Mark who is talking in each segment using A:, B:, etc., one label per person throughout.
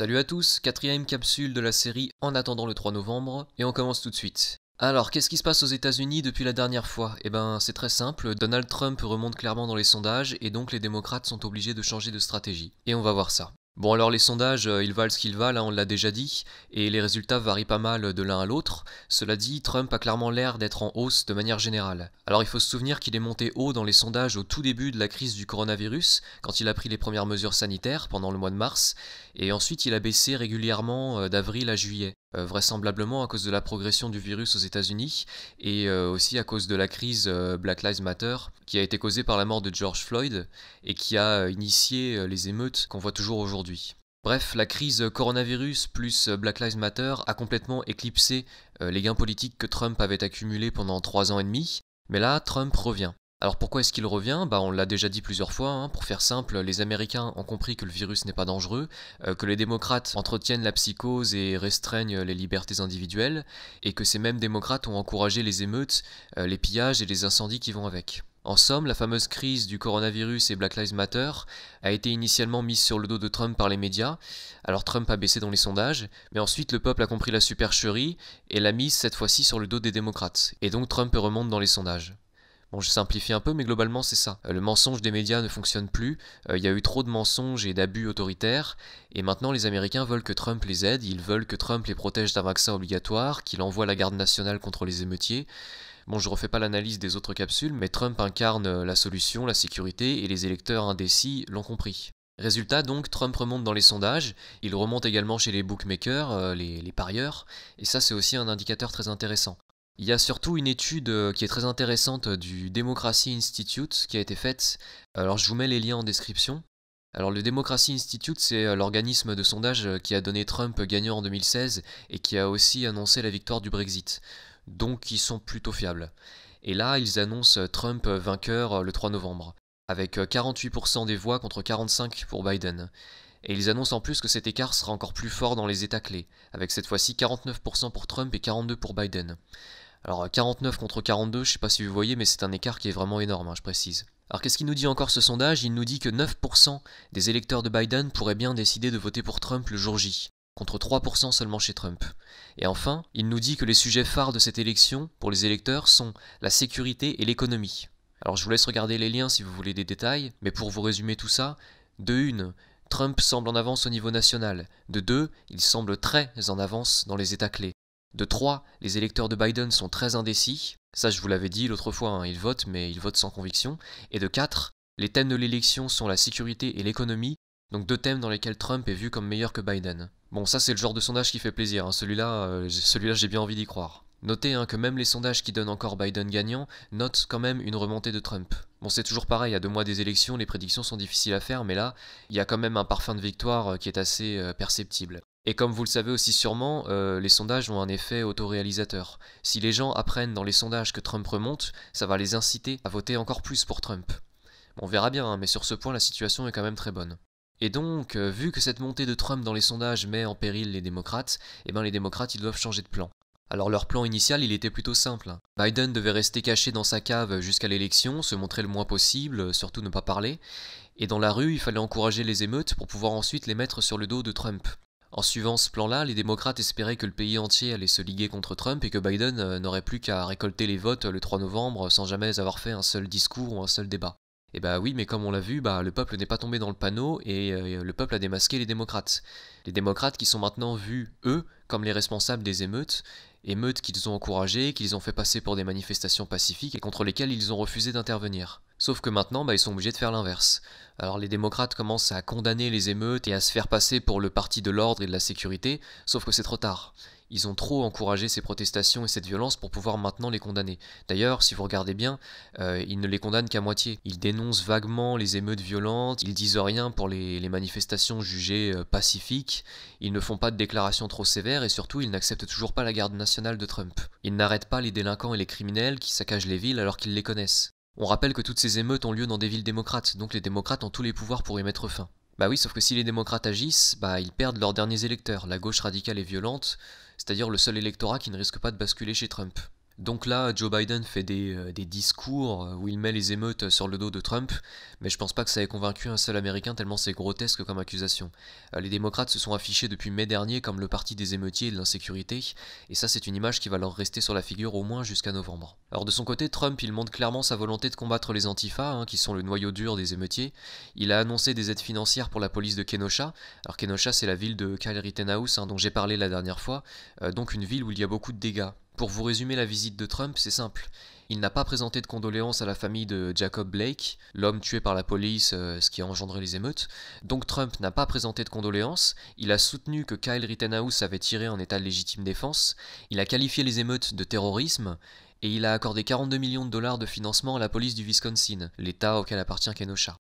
A: Salut à tous, quatrième capsule de la série En attendant le 3 novembre, et on commence tout de suite. Alors, qu'est-ce qui se passe aux États-Unis depuis la dernière fois? Eh ben, c'est très simple, Donald Trump remonte clairement dans les sondages, et donc les démocrates sont obligés de changer de stratégie. Et on va voir ça. Bon alors les sondages, ils valent ce qu'ils valent, on l'a déjà dit, et les résultats varient pas mal de l'un à l'autre. Cela dit, Trump a clairement l'air d'être en hausse de manière générale. Alors il faut se souvenir qu'il est monté haut dans les sondages au tout début de la crise du coronavirus, quand il a pris les premières mesures sanitaires pendant le mois de mars, et ensuite il a baissé régulièrement d'avril à juillet. Vraisemblablement à cause de la progression du virus aux États-Unis et aussi à cause de la crise Black Lives Matter qui a été causée par la mort de George Floyd et qui a initié les émeutes qu'on voit toujours aujourd'hui. Bref, la crise coronavirus plus Black Lives Matter a complètement éclipsé les gains politiques que Trump avait accumulés pendant 3 ans et demi, mais là, Trump revient. Alors pourquoi est-ce qu'il revient? On l'a déjà dit plusieurs fois, hein. Pour faire simple, les Américains ont compris que le virus n'est pas dangereux, que les démocrates entretiennent la psychose et restreignent les libertés individuelles, et que ces mêmes démocrates ont encouragé les émeutes, les pillages et les incendies qui vont avec. En somme, la fameuse crise du coronavirus et Black Lives Matter a été initialement mise sur le dos de Trump par les médias, alors Trump a baissé dans les sondages, mais ensuite le peuple a compris la supercherie et l'a mise cette fois-ci sur le dos des démocrates, et donc Trump remonte dans les sondages. Bon, je simplifie un peu, mais globalement c'est ça. Le mensonge des médias ne fonctionne plus, il y a eu trop de mensonges et d'abus autoritaires, et maintenant les Américains veulent que Trump les aide, ils veulent que Trump les protège d'un vaccin obligatoire, qu'il envoie la garde nationale contre les émeutiers. Bon, je refais pas l'analyse des autres capsules, mais Trump incarne la solution, la sécurité, et les électeurs indécis l'ont compris. Résultat donc, Trump remonte dans les sondages, il remonte également chez les bookmakers, les parieurs, et ça c'est aussi un indicateur très intéressant. Il y a surtout une étude qui est très intéressante du Democracy Institute qui a été faite. Alors je vous mets les liens en description. Alors le Democracy Institute, c'est l'organisme de sondage qui a donné Trump gagnant en 2016 et qui a aussi annoncé la victoire du Brexit. Donc ils sont plutôt fiables. Et là, ils annoncent Trump vainqueur le 3 novembre, avec 48% des voix contre 45% pour Biden. Et ils annoncent en plus que cet écart sera encore plus fort dans les États clés, avec cette fois-ci 49% pour Trump et 42% pour Biden. Alors 49 contre 42, je sais pas si vous voyez, mais c'est un écart qui est vraiment énorme, hein, je précise. Alors qu'est-ce qu'il nous dit encore ce sondage? Il nous dit que 9% des électeurs de Biden pourraient bien décider de voter pour Trump le jour J, contre 3% seulement chez Trump. Et enfin, il nous dit que les sujets phares de cette élection, pour les électeurs, sont la sécurité et l'économie. Alors je vous laisse regarder les liens si vous voulez des détails, mais pour vous résumer tout ça, de 1, Trump semble en avance au niveau national. De 2, il semble très en avance dans les États clés. De 3, les électeurs de Biden sont très indécis. Ça, je vous l'avais dit l'autre fois, hein, ils votent, mais ils votent sans conviction. Et de 4, les thèmes de l'élection sont la sécurité et l'économie, donc 2 thèmes dans lesquels Trump est vu comme meilleur que Biden. Bon, ça, c'est le genre de sondage qui fait plaisir, hein. Celui-là, j'ai bien envie d'y croire. Notez que même les sondages qui donnent encore Biden gagnant notent quand même une remontée de Trump. Bon, c'est toujours pareil, à 2 mois des élections, les prédictions sont difficiles à faire, mais là, il y a quand même un parfum de victoire qui est assez perceptible. Et comme vous le savez aussi sûrement, les sondages ont un effet autoréalisateur. Si les gens apprennent dans les sondages que Trump remonte, ça va les inciter à voter encore plus pour Trump. Bon, on verra bien, hein, mais sur ce point, la situation est quand même très bonne. Et donc, vu que cette montée de Trump dans les sondages met en péril les démocrates, les démocrates ils doivent changer de plan. Alors leur plan initial, il était plutôt simple. Biden devait rester caché dans sa cave jusqu'à l'élection, se montrer le moins possible, surtout ne pas parler, et dans la rue, il fallait encourager les émeutes pour pouvoir ensuite les mettre sur le dos de Trump. En suivant ce plan-là, les démocrates espéraient que le pays entier allait se liguer contre Trump et que Biden n'aurait plus qu'à récolter les votes le 3 novembre sans jamais avoir fait un seul discours ou un seul débat. Et bah oui, mais comme on l'a vu, le peuple n'est pas tombé dans le panneau et le peuple a démasqué les démocrates. Les démocrates qui sont maintenant vus, eux, comme les responsables des émeutes qu'ils ont encouragées, qu'ils ont fait passer pour des manifestations pacifiques et contre lesquelles ils ont refusé d'intervenir. Sauf que maintenant, ils sont obligés de faire l'inverse. Alors les démocrates commencent à condamner les émeutes et à se faire passer pour le parti de l'ordre et de la sécurité, sauf que c'est trop tard. Ils ont trop encouragé ces protestations et cette violence pour pouvoir maintenant les condamner. D'ailleurs, si vous regardez bien, ils ne les condamnent qu'à moitié. Ils dénoncent vaguement les émeutes violentes, ils disent rien pour les manifestations jugées pacifiques, ils ne font pas de déclarations trop sévères et surtout ils n'acceptent toujours pas la garde nationale de Trump. Ils n'arrêtent pas les délinquants et les criminels qui saccagent les villes alors qu'ils les connaissent. On rappelle que toutes ces émeutes ont lieu dans des villes démocrates, donc les démocrates ont tous les pouvoirs pour y mettre fin. Bah oui, sauf que si les démocrates agissent, ils perdent leurs derniers électeurs, la gauche radicale et violente, c'est-à-dire le seul électorat qui ne risque pas de basculer chez Trump. Donc là, Joe Biden fait des discours où il met les émeutes sur le dos de Trump, mais je pense pas que ça ait convaincu un seul Américain tellement c'est grotesque comme accusation. Les démocrates se sont affichés depuis mai dernier comme le parti des émeutiers et de l'insécurité, et ça c'est une image qui va leur rester sur la figure au moins jusqu'à novembre. Alors de son côté, Trump il montre clairement sa volonté de combattre les antifas, qui sont le noyau dur des émeutiers. Il a annoncé des aides financières pour la police de Kenosha. Alors Kenosha c'est la ville de Kyle Rittenhouse dont j'ai parlé la dernière fois, donc une ville où il y a beaucoup de dégâts. Pour vous résumer la visite de Trump, c'est simple. Il n'a pas présenté de condoléances à la famille de Jacob Blake, l'homme tué par la police, ce qui a engendré les émeutes. Donc Trump n'a pas présenté de condoléances, il a soutenu que Kyle Rittenhouse avait tiré en état de légitime défense, il a qualifié les émeutes de terrorisme, et il a accordé 42 millions de dollars de financement à la police du Wisconsin, l'état auquel appartient Kenosha.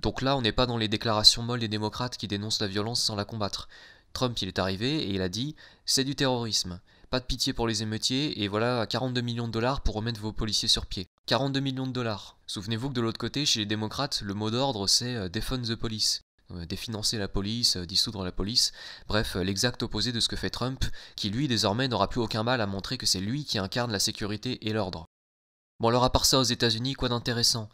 A: Donc là, on n'est pas dans les déclarations molles des démocrates qui dénoncent la violence sans la combattre. Trump, il est arrivé et il a dit « c'est du terrorisme ». Pas de pitié pour les émeutiers, et voilà 42 millions de dollars pour remettre vos policiers sur pied. 42 millions de dollars. Souvenez-vous que de l'autre côté, chez les démocrates, le mot d'ordre c'est defund the police. Définancer la police, dissoudre la police. Bref, l'exact opposé de ce que fait Trump, qui lui désormais n'aura plus aucun mal à montrer que c'est lui qui incarne la sécurité et l'ordre. Bon alors à part ça aux États-Unis, quoi d'intéressant?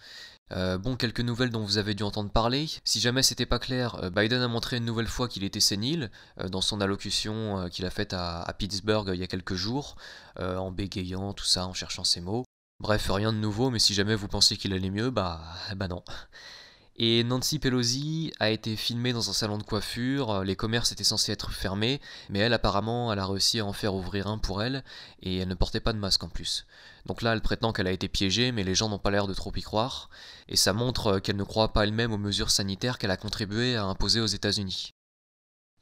A: Bon, quelques nouvelles dont vous avez dû entendre parler. Si jamais c'était pas clair, Biden a montré une nouvelle fois qu'il était sénile dans son allocution qu'il a faite à Pittsburgh il y a quelques jours, en bégayant, tout ça, en cherchant ses mots. Bref, rien de nouveau, mais si jamais vous pensiez qu'il allait mieux, bah non. Et Nancy Pelosi a été filmée dans un salon de coiffure, les commerces étaient censés être fermés, mais elle apparemment elle a réussi à en faire ouvrir un pour elle, et elle ne portait pas de masque en plus. Donc là elle prétend qu'elle a été piégée, mais les gens n'ont pas l'air de trop y croire, et ça montre qu'elle ne croit pas elle-même aux mesures sanitaires qu'elle a contribué à imposer aux États-Unis.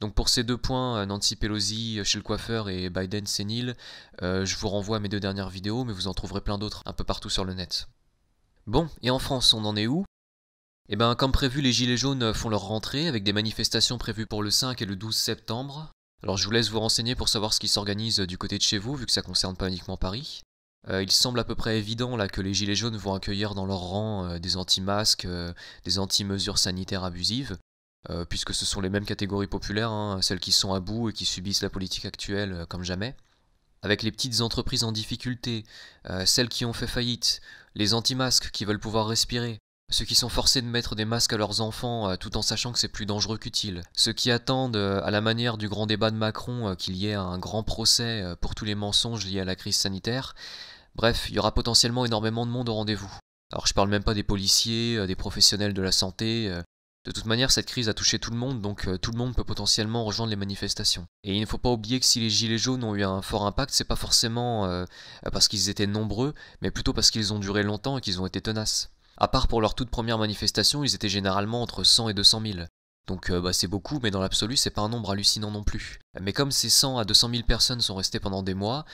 A: Donc pour ces deux points, Nancy Pelosi chez le coiffeur et Biden sénile, je vous renvoie à mes deux dernières vidéos, mais vous en trouverez plein d'autres un peu partout sur le net. Bon, et en France on en est où ? Eh ben, comme prévu, les Gilets jaunes font leur rentrée avec des manifestations prévues pour le 5 et le 12 septembre. Alors je vous laisse vous renseigner pour savoir ce qui s'organise du côté de chez vous, vu que ça concerne pas uniquement Paris. Il semble à peu près évident là que les Gilets jaunes vont accueillir dans leur rang des anti-masques, des anti-mesures sanitaires abusives, puisque ce sont les mêmes catégories populaires, celles qui sont à bout et qui subissent la politique actuelle comme jamais. Avec les petites entreprises en difficulté, celles qui ont fait faillite, les anti-masques qui veulent pouvoir respirer, ceux qui sont forcés de mettre des masques à leurs enfants tout en sachant que c'est plus dangereux qu'utile. Ceux qui attendent, à la manière du grand débat de Macron, qu'il y ait un grand procès pour tous les mensonges liés à la crise sanitaire. Bref, il y aura potentiellement énormément de monde au rendez-vous. Alors je parle même pas des policiers, des professionnels de la santé. De toute manière, cette crise a touché tout le monde, donc tout le monde peut potentiellement rejoindre les manifestations. Et il ne faut pas oublier que si les Gilets jaunes ont eu un fort impact, c'est pas forcément parce qu'ils étaient nombreux, mais plutôt parce qu'ils ont duré longtemps et qu'ils ont été tenaces. À part pour leur toute première manifestation, ils étaient généralement entre 100 et 200 000. Donc c'est beaucoup, mais dans l'absolu, c'est pas un nombre hallucinant non plus. Mais comme ces 100 à 200 000 personnes sont restées pendant des mois,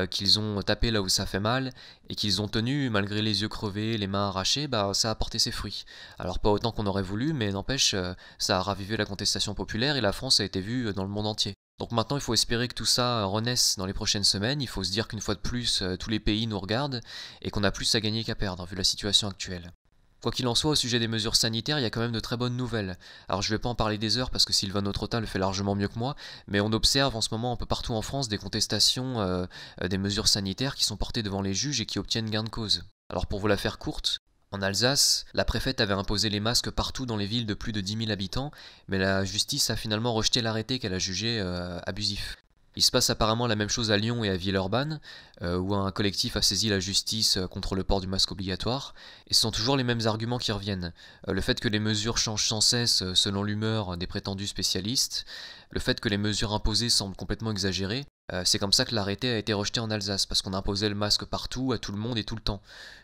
A: qu'ils ont tapé là où ça fait mal, et qu'ils ont tenu, malgré les yeux crevés, les mains arrachées, ça a porté ses fruits. Alors pas autant qu'on aurait voulu, mais n'empêche, ça a ravivé la contestation populaire, et la France a été vue dans le monde entier. Donc maintenant, il faut espérer que tout ça renaisse dans les prochaines semaines, il faut se dire qu'une fois de plus, tous les pays nous regardent, et qu'on a plus à gagner qu'à perdre, vu la situation actuelle. Quoi qu'il en soit, au sujet des mesures sanitaires, il y a quand même de très bonnes nouvelles. Alors je vais pas en parler des heures parce que Sylvain Autrota le fait largement mieux que moi, mais on observe en ce moment un peu partout en France des contestations des mesures sanitaires qui sont portées devant les juges et qui obtiennent gain de cause. Alors pour vous la faire courte, en Alsace, la préfète avait imposé les masques partout dans les villes de plus de 10 000 habitants, mais la justice a finalement rejeté l'arrêté qu'elle a jugé abusif. Il se passe apparemment la même chose à Lyon et à Villeurbanne, où un collectif a saisi la justice contre le port du masque obligatoire, et ce sont toujours les mêmes arguments qui reviennent. Le fait que les mesures changent sans cesse selon l'humeur des prétendus spécialistes, le fait que les mesures imposées semblent complètement exagérées, c'est comme ça que l'arrêté a été rejeté en Alsace, parce qu'on imposait le masque partout, à tout le monde et tout le temps.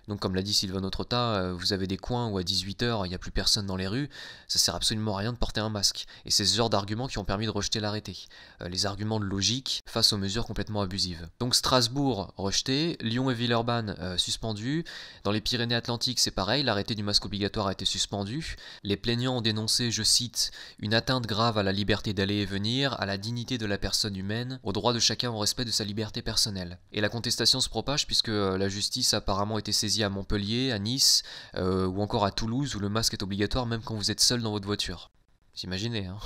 A: Donc comme l'a dit Sylvain Autrota, vous avez des coins où à 18h il n'y a plus personne dans les rues, ça sert absolument à rien de porter un masque. Et c'est ce genre d'arguments qui ont permis de rejeter l'arrêté. Les arguments de logique face aux mesures complètement abusives. Donc Strasbourg rejeté, Lyon et Villeurbanne suspendus, dans les Pyrénées-Atlantiques c'est pareil, l'arrêté du masque obligatoire a été suspendu, les plaignants ont dénoncé, je cite, une atteinte grave à la liberté d'aller et venir, à la dignité de la personne humaine, au droit de chacun au respect de sa liberté personnelle. Et la contestation se propage puisque la justice a apparemment été saisie à Montpellier, à Nice, ou encore à Toulouse où le masque est obligatoire même quand vous êtes seul dans votre voiture. Vous imaginez, hein.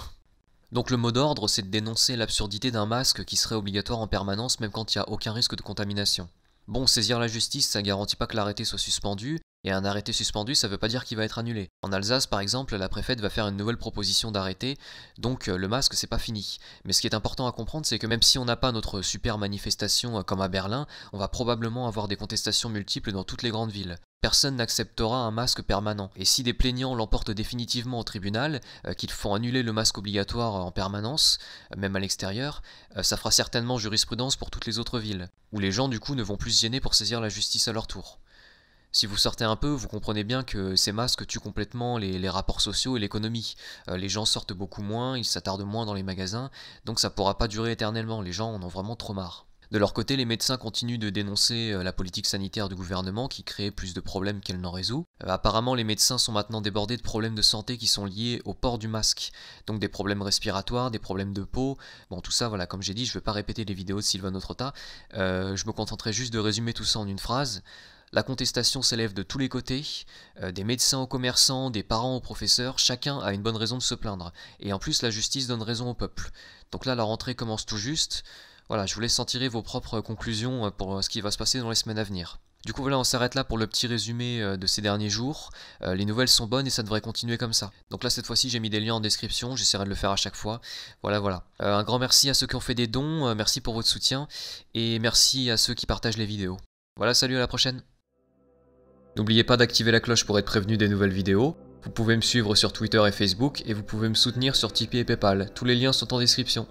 A: Donc le mot d'ordre, c'est de dénoncer l'absurdité d'un masque qui serait obligatoire en permanence même quand il n'y a aucun risque de contamination. Bon, saisir la justice, ça garantit pas que l'arrêté soit suspendu, et un arrêté suspendu, ça veut pas dire qu'il va être annulé. En Alsace, par exemple, la préfète va faire une nouvelle proposition d'arrêté, donc le masque, c'est pas fini. Mais ce qui est important à comprendre, c'est que même si on n'a pas notre super manifestation comme à Berlin, on va probablement avoir des contestations multiples dans toutes les grandes villes. Personne n'acceptera un masque permanent. Et si des plaignants l'emportent définitivement au tribunal, qu'ils font annuler le masque obligatoire en permanence, même à l'extérieur, ça fera certainement jurisprudence pour toutes les autres villes, où les gens du coup ne vont plus se gêner pour saisir la justice à leur tour. Si vous sortez un peu, vous comprenez bien que ces masques tuent complètement les rapports sociaux et l'économie. Les gens sortent beaucoup moins, ils s'attardent moins dans les magasins, donc ça pourra pas durer éternellement, les gens en ont vraiment trop marre. De leur côté, les médecins continuent de dénoncer la politique sanitaire du gouvernement qui crée plus de problèmes qu'elle n'en résout. Apparemment, les médecins sont maintenant débordés de problèmes de santé qui sont liés au port du masque. Donc des problèmes respiratoires, des problèmes de peau. Bon, tout ça, voilà, comme j'ai dit, je ne vais pas répéter les vidéos de Sylvain Autrota. Je me contenterai juste de résumer tout ça en une phrase. La contestation s'élève de tous les côtés, des médecins aux commerçants, des parents aux professeurs, chacun a une bonne raison de se plaindre. Et en plus, la justice donne raison au peuple. Donc là, la rentrée commence tout juste. Voilà, je vous laisse en tirer vos propres conclusions pour ce qui va se passer dans les semaines à venir. Du coup voilà, on s'arrête là pour le petit résumé de ces derniers jours. Les nouvelles sont bonnes et ça devrait continuer comme ça. Donc là cette fois-ci j'ai mis des liens en description, j'essaierai de le faire à chaque fois. Voilà. Un grand merci à ceux qui ont fait des dons, merci pour votre soutien, et merci à ceux qui partagent les vidéos. Voilà, salut, à la prochaine. N'oubliez pas d'activer la cloche pour être prévenu des nouvelles vidéos. Vous pouvez me suivre sur Twitter et Facebook, et vous pouvez me soutenir sur Tipeee et Paypal. Tous les liens sont en description.